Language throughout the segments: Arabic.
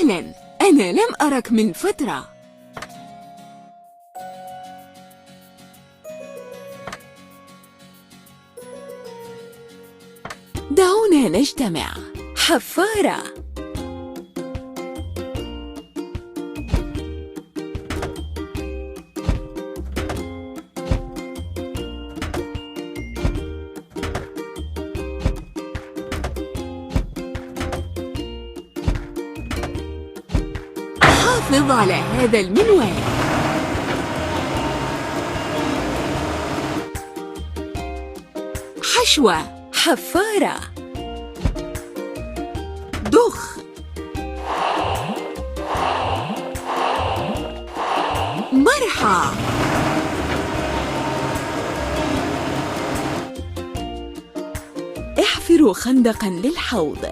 أهلاً، أنا لم أرك من فترة. دعونا نجتمع. حفارة. حافظ على هذا المنوال. حشوة. حفارة. ضخ. مرحى. احفروا خندقاً للحوض.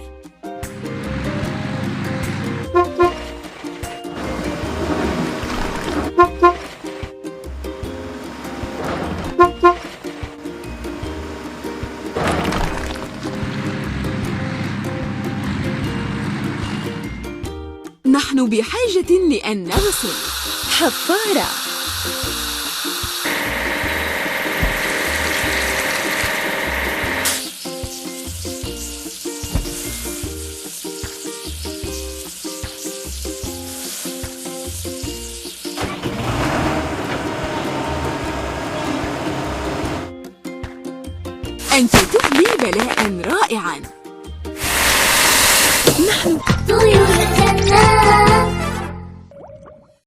نحن بحاجة لأن نغسل. حفارة. أنت تبدي بلاء رائعاً. نحن طيور الجنة.